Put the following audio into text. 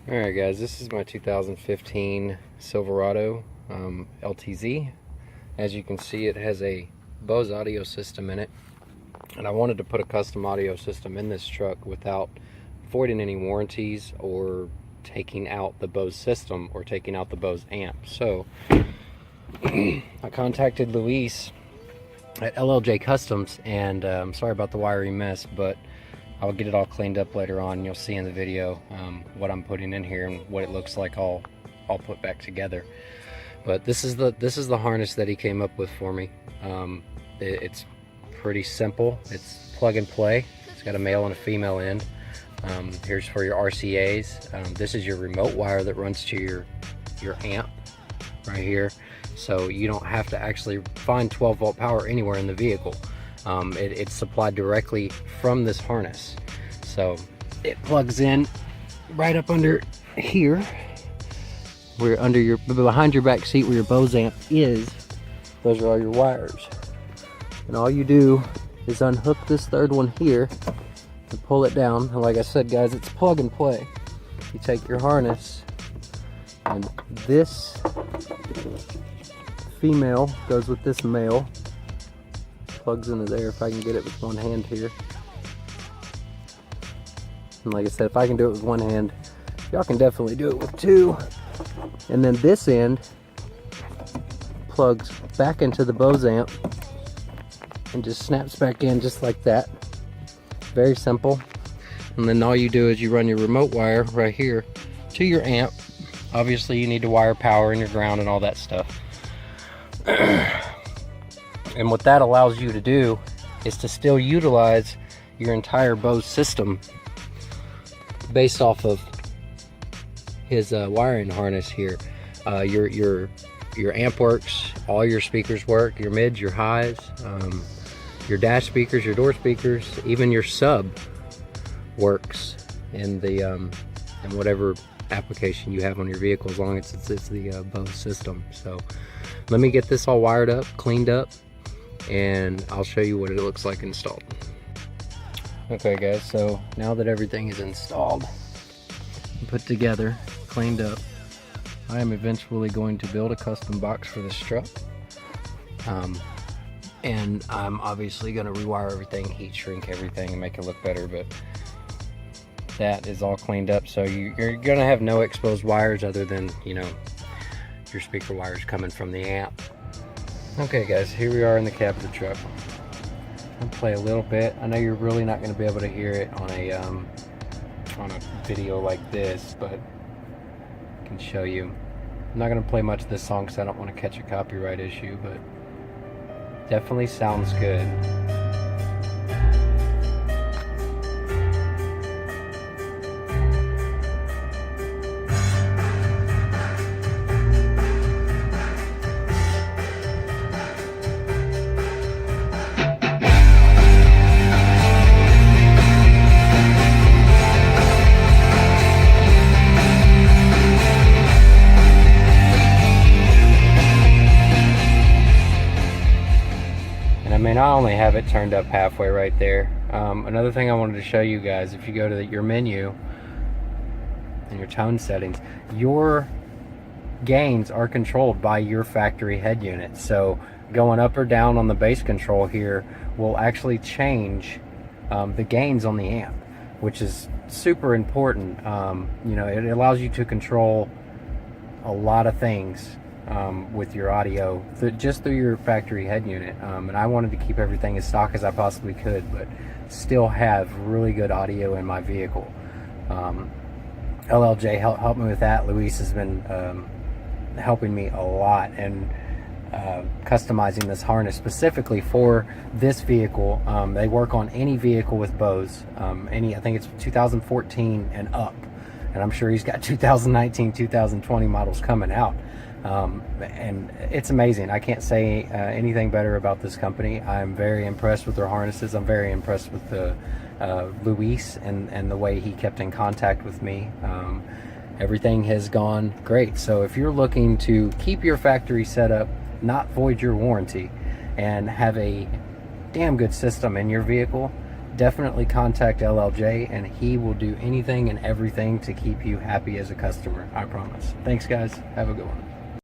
Alright guys, this is my 2015 Silverado LTZ. As you can see, it has a Bose audio system in it, and I wanted to put a custom audio system in this truck without voiding any warranties or taking out the Bose system or taking out the Bose amp. So I contacted Luis at L.L.C Customs, and I'm sorry about the wiring mess, but I'll get it all cleaned up later on. You'll see in the video what I'm putting in here and what it looks like all put back together. But this is the harness that he came up with for me. It's pretty simple. It's plug and play. It's got a male and a female end. Here's for your RCAs. This is your remote wire that runs to your amp right here. So you don't have to actually find 12 volt power anywhere in the vehicle. It's supplied directly from this harness. So it plugs in right up under here, where behind your back seat where your Bose amp is. Those are all your wires. And all you do is unhook this third one here and pull it down. And like I said, guys, it's plug and play. You take your harness, and this female goes with this male. Plugs into there if I can get it with one hand here. And like I said, if I can do it with one hand, y'all can definitely do it with two. And then this end plugs back into the Bose amp and just snaps back in just like that. Very simple. And then all you do is you run your remote wire right here to your amp. Obviously you need to wire power and your ground and all that stuff. And what that allows you to do is to still utilize your entire Bose system based off of his wiring harness here. Your amp works, all your speakers work, your mids, your highs, your dash speakers, your door speakers, even your sub works in the in whatever application you have on your vehicle, as long as it's the Bose system. So let me get this all wired up, cleaned up, and I'll show you what it looks like installed. Okay guys, so now that everything is installed, put together, cleaned up, I am eventually going to build a custom box for this truck. And I'm obviously going to rewire everything, heat shrink everything, and make it look better, but that is all cleaned up. So you're going to have no exposed wires other than, you know, your speaker wires coming from the amp. Okay guys, here we are in the cab of the truck. I'll play a little bit. I know you're really not going to be able to hear it on a video like this, but I can show you. I'm not going to play much of this song because I don't want to catch a copyright issue, but definitely sounds good. I mean, I only have it turned up halfway right there. Another thing I wanted to show you guys, if you go to your menu and your tone settings, your gains are controlled by your factory head unit. So going up or down on the bass control here will actually change the gains on the amp, which is super important. You know, it allows you to control a lot of things with your audio just through your factory head unit. And I wanted to keep everything as stock as I possibly could, but still have really good audio in my vehicle. L.L.C helped me with that. Luis has been helping me a lot, and customizing this harness specifically for this vehicle. They work on any vehicle with Bose, I think it's 2014 and up, and I'm sure he's got 2019, 2020 models coming out. And it's amazing. I can't say anything better about this company. I'm very impressed with their harnesses. I'm very impressed with the Luis and the way he kept in contact with me. Everything has gone great. So if you're looking to keep your factory setup, not void your warranty, and have a damn good system in your vehicle, definitely contact LLJ, and he will do anything and everything to keep you happy as a customer. I promise. Thanks, guys. Have a good one.